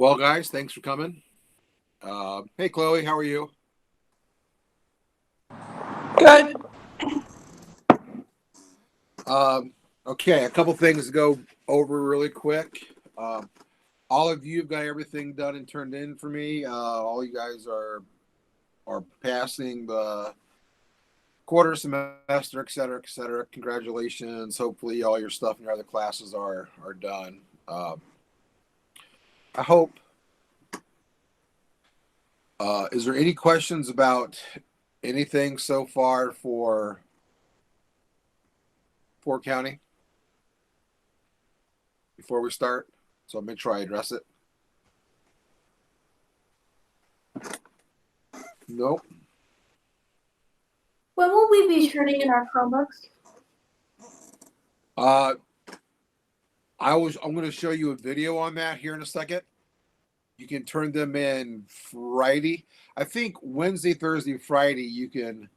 Well, guys, thanks for coming. Hey, Chloe, how are you? Good. Um, okay, a couple things to go over really quick. Um, all of you have got everything done and turned in for me. All you guys are passing the quarter semester, et cetera, et cetera. Congratulations. Hopefully, all your stuff in your other classes are done. I hope. Is there any questions about anything so far for Fort County before we start? So I'll make sure I address it. Nope. When will we be turning in our Chromebooks? Uh, I'm going to show you a video on that here in a second. You can turn them in Friday. I think Wednesday, Thursday, Friday, you can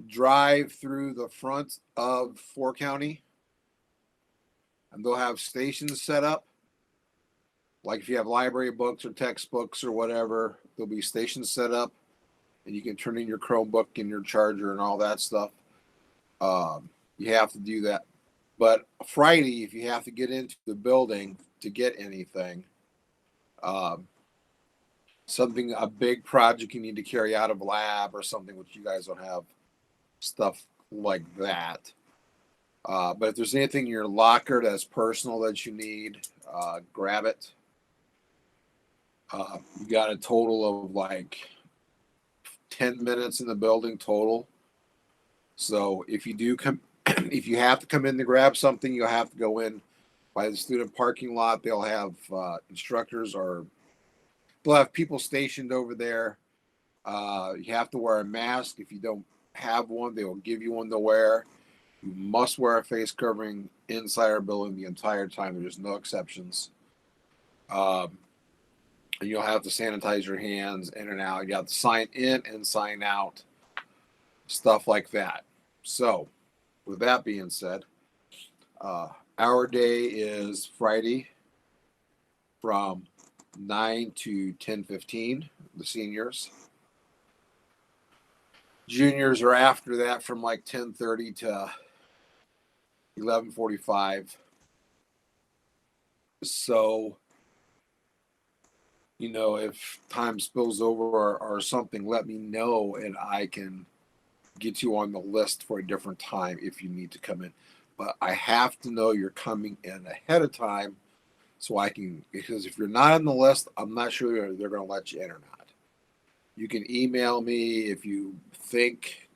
drive through the front of Fort County and they'll have stations set up. Like if you have library books or textbooks or whatever, there'll be stations set up and you can turn in your Chromebook and your charger and all that stuff. You have to do that. But Friday, if you have to get into the building to get anything, um, a big project you need to carry out of a lab or something, which you guys don't have stuff like that. But if there's anything in your locker that's personal that you need, grab it. You got a total of like 10 minutes in the building total. So if you do come, if you have to come in to grab something, you'll have to go in by the student parking lot. They'll have instructors or they'll have people stationed over there. You have to wear a mask. If you don't have one, they will give you one to wear. You must wear a face covering inside our building the entire time. There's no exceptions. And you'll have to sanitize your hands in and out. You have to sign in and sign out, stuff like that. So, with that being said, our day is Friday from 9 to 10:15. The seniors. Juniors are after that from like 10:30 to 11:45. So, if time spills over or something, let me know and I can get you on the list for a different time if you need to come in. But I have to know you're coming in ahead of time so I can, because if you're not on the list, I'm not sure they're going to let you in or not. You can email me if you think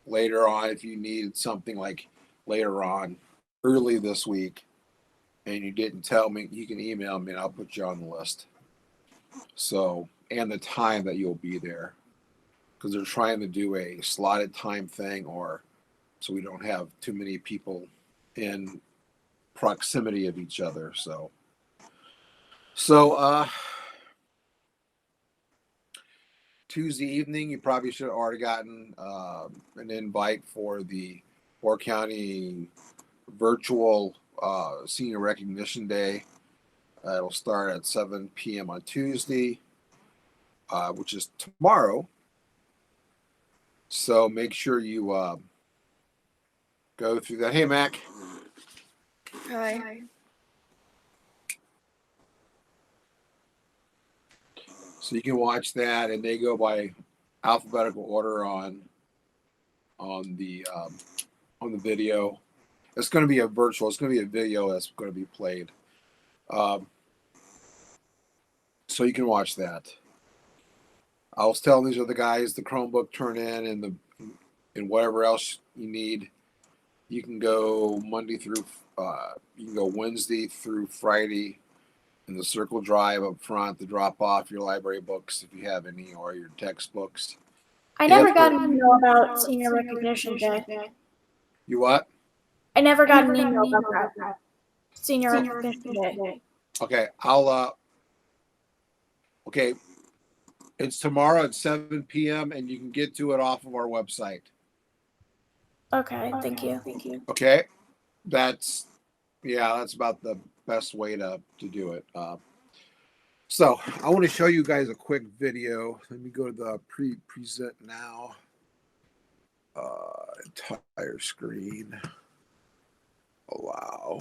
later on, if you need something like later on, early this week, and you didn't tell me, you can email me and I'll put you on the list. So, and the time that you'll be there, because they're trying to do a slotted time thing, or so we don't have too many people in proximity of each other. So Tuesday evening, you probably should have already gotten an invite for the Fort County virtual Senior Recognition Day. It'll start at 7 p.m. on Tuesday, which is tomorrow. So make sure you go through that. Hey, Mac. Hi. So you can watch that, and they go by alphabetical order on the on the video. It's going to be a virtual. It's going to be a video that's going to be played. Um, so you can watch that. I was telling these other guys the Chromebook turn in and whatever else you need. You can go Monday through. You can go Wednesday through Friday in the Circle Drive up front to drop off your library books if you have any or your textbooks. I never got an email about Senior Recognition Day. You what? I never got an email about that. Senior Recognition Day. Okay, I'll. Okay, it's tomorrow at 7 p.m. and you can get to it off of our website. Okay, thank you. Okay, that's about the best way to do it. So I want to show you guys a quick video. Let me go to the present now. Entire screen. Allow.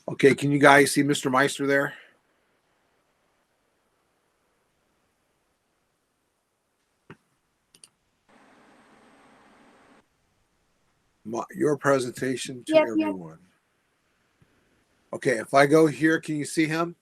Okay, can you guys see Mr. Meister there? Your presentation to everyone. Okay, if I go here, can you see him?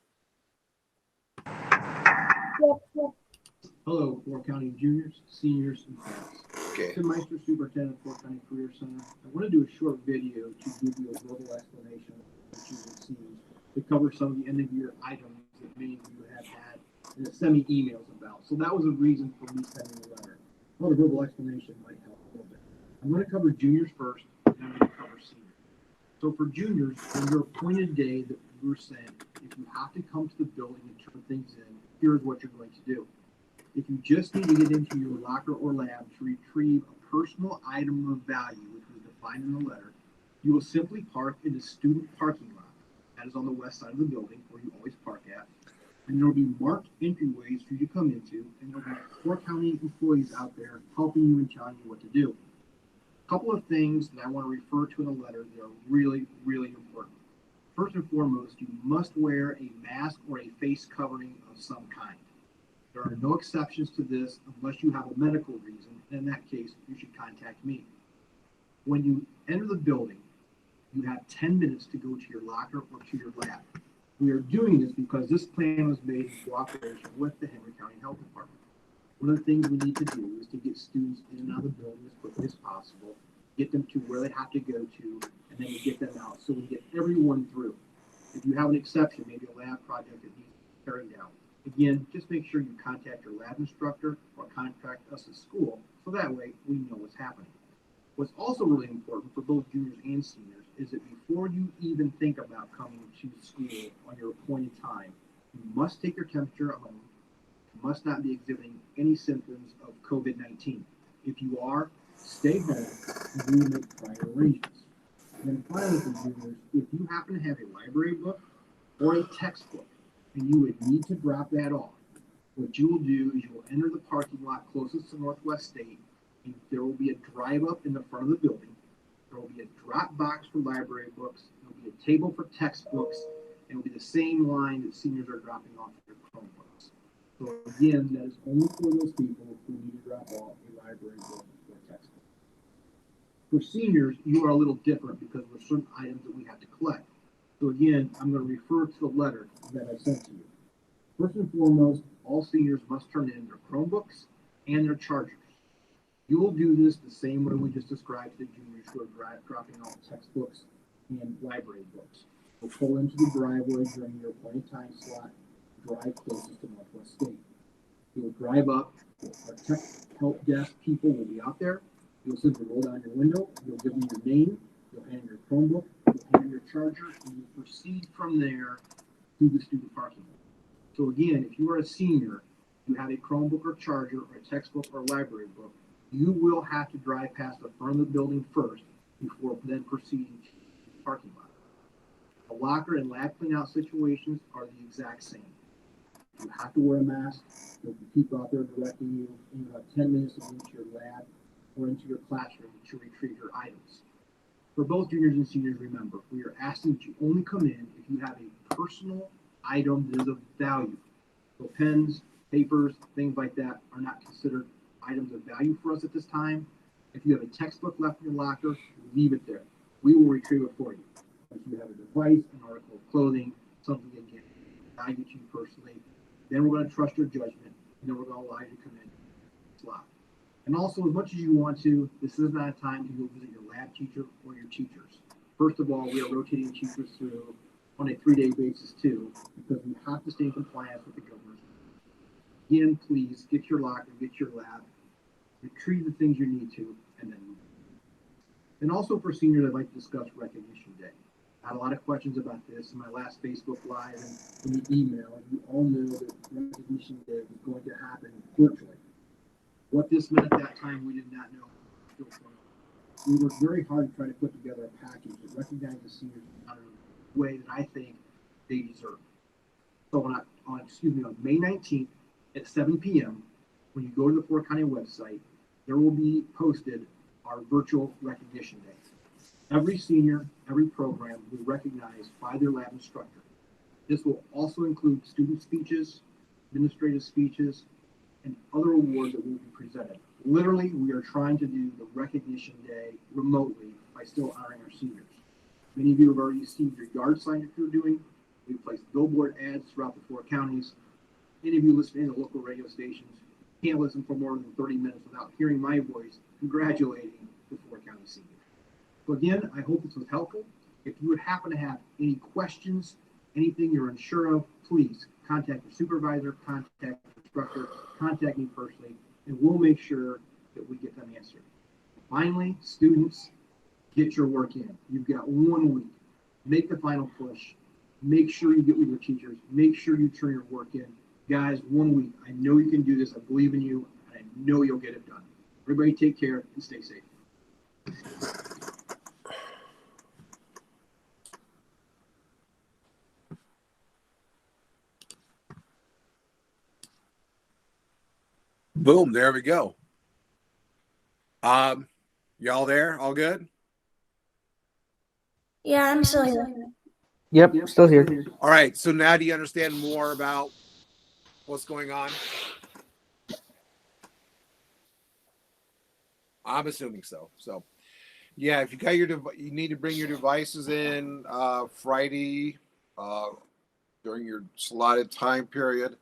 Hello, Fort County juniors, seniors, and parents. Okay. Tim Meister, Superintendent of Fort County Career Center. I want to do a short video to give you a verbal explanation of what you've seen to cover some of the end of year items that many of you have had and send me emails about. So that was a reason for me sending a letter. Well, a verbal explanation might help a little bit. I'm going to cover juniors first, and I'm going to cover seniors. So for juniors, on your appointed day that you were sent, if you have to come to the building and turn things in, here's what you're going to do. If you just need to get into your locker or lab to retrieve a personal item of value, which was defined in the letter, you will simply park in the student parking lot. That is on the west side of the building, where you always park at. And there will be marked entryways for you to come into, and there will be Fort County employees out there helping you and telling you what to do. A couple of things that I want to refer to in the letter that are really, really important. First and foremost, you must wear a mask or a face covering of some kind. There are no exceptions to this unless you have a medical reason. In that case, you should contact me. When you enter the building, you have 10 minutes to go to your locker or to your lab. We are doing this because this plan was made in cooperation with the Henry County Health Department. One of the things we need to do is to get students in and out of the building as quickly as possible, get them to where they have to go to, and then we get them out so we get everyone through. If you have an exception, maybe a lab project that needs carried out, again, just make sure you contact your lab instructor or contact us at school, so that way we know what's happening. What's also really important for both juniors and seniors is that before you even think about coming to school on your appointed time, you must take your temperature at home. You must not be exhibiting any symptoms of COVID-19. If you are, stay home and we will make prior arrangements. And then finally for juniors, if you happen to have a library book or a textbook, and you would need to drop that off. What you will do is you will enter the parking lot closest to Northwest State, and there will be a drive up in the front of the building. There will be a drop box for library books. There will be a table for textbooks, and it will be the same line that seniors are dropping off their Chromebooks. So again, that is only for those people who need to drop off a library book or textbook. For seniors, you are a little different because there are certain items that we have to collect. So again, I'm going to refer to the letter that I sent to you. First and foremost, all seniors must turn in their Chromebooks and their chargers. You will do this the same way we just described to the juniors who are dropping off textbooks and library books. You'll pull into the driveway during your appointed time slot, drive closest to Northwest State. You'll drive up, our tech help desk people will be out there. You'll simply roll down your window, you'll give them your name, you'll hand your Chromebook, you'll hand your charger, and you proceed from there to the student parking lot. So again, if you are a senior, you have a Chromebook or charger or a textbook or library book, you will have to drive past the front of the building first before then proceeding to the parking lot. The locker and lab cleanout situations are the exact same. You have to wear a mask. There'll be people out there directing you in about 10 minutes to go into your lab or into your classroom to retrieve your items. For both juniors and seniors, remember, we are asking that you only come in if you have a personal item that is of value. So pens, papers, things like that are not considered items of value for us at this time. If you have a textbook left in your locker, leave it there. We will retrieve it for you. If you have a device, an article of clothing, something again, value to you personally, then we're going to trust your judgment, and then we're going to allow you to come in slot. And also, as much as you want to, this is not a time to go visit your lab teacher or your teachers. First of all, we are rotating teachers through on a 3-day basis too, because we have to stay in compliance with the government. Again, please get your locker, get your lab, retrieve the things you need to, and then move. And also for seniors, I'd like to discuss Recognition Day. I had a lot of questions about this in my last Facebook Live and in the email. You all know that Recognition Day was going to happen virtually. What this meant at that time, we did not know. we worked very hard to try to put together a package that recognizes the seniors in a way that I think they deserve. So on May 19th at 7 p.m., when you go to the Fort County website, there will be posted our virtual recognition day. Every senior, every program will be recognized by their lab instructor. This will also include student speeches, administrative speeches, and other awards that will be presented. Literally, we are trying to do the recognition day remotely by still honoring our seniors. Many of you have already seen your yard sign that you're doing. We've placed billboard ads throughout the 4 counties. Any of you listening to local radio stations can't listen for more than 30 minutes without hearing my voice congratulating the 4 county seniors. So again, I hope this was helpful. If you would happen to have any questions, anything you're unsure of, please contact your supervisor, contact your instructor, contact me personally, and we'll make sure that we get them answered. Finally, students, get your work in. You've got 1 week. Make the final push. Make sure you get with your teachers. Make sure you turn your work in. Guys, 1 week. I know you can do this. I believe in you, and I know you'll get it done. Everybody take care and stay safe. Boom, there we go. Y'all there? All good? Yeah, I'm still here. Yep, still here. All right, so now do you understand more about what's going on? I'm assuming so. So, yeah, if you got your you need to bring your devices in Friday during your slotted time period.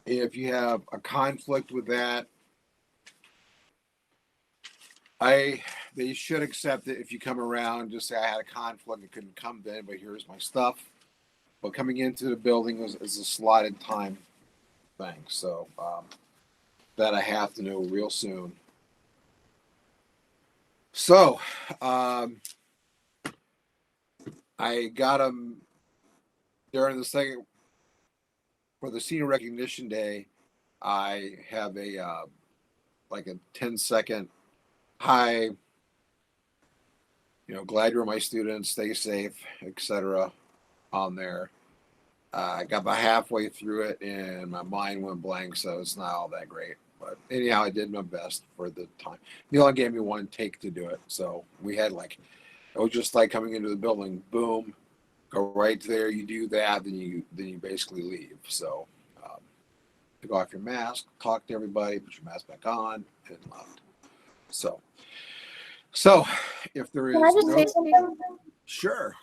If you have a conflict with that, they should accept it. If you come around, just say I had a conflict, I couldn't come then, but here's my stuff. But coming into the building is a slotted time thing, so that I have to know real soon. So I got them during the second for the senior recognition day. I have a like a 10-second hi, glad you're my students, stay safe, etc. on there. I got about halfway through it and my mind went blank, so it's not all that great. But anyhow, I did my best for the time. Neil gave me 1 take to do it, so we had it was just like coming into the building. Boom, go right there. You do that, then you basically leave. So take off your mask, talk to everybody, put your mask back on, and left. So if there is Can I just say something? Sure.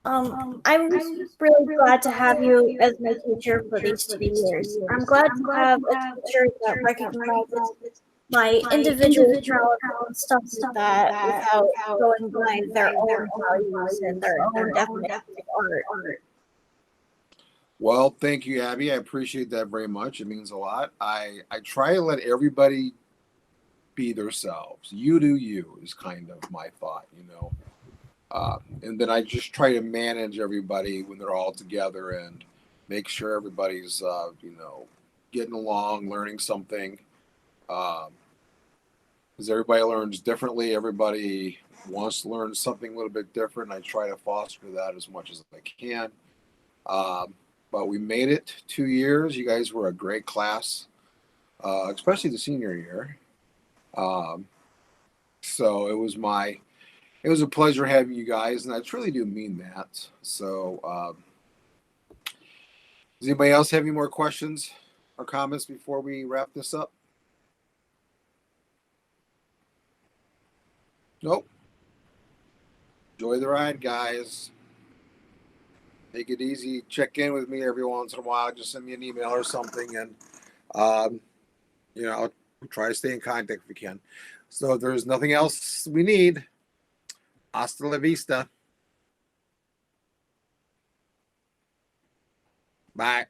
I'm really glad to have you as my teacher for these 2 years. I'm glad to have a teacher that recognizes my individual talent and stuff like that without going by their own values and their own definition of art. Well, thank you, Abby. I appreciate that very much. It means a lot. I try to let everybody be themselves. You do you is kind of my thought, and then I just try to manage everybody when they're all together and make sure everybody's, getting along, learning something. Because everybody learns differently. Everybody wants to learn something a little bit different. I try to foster that as much as I can. But we made it 2 years. You guys were a great class, especially the senior year. So it was a pleasure having you guys, and I truly do mean that. So, does anybody else have any more questions or comments before we wrap this up? Nope. Enjoy the ride, guys. Take it easy. Check in with me every once in a while. Just send me an email or something, and I'll try to stay in contact if we can. So if there's nothing else we need, hasta la vista. Bye.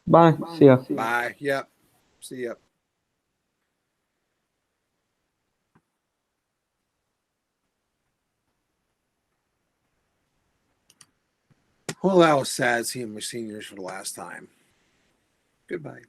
Bye. See ya. Bye. Yep. See ya. Well, that was sad seeing my seniors for the last time. Goodbye.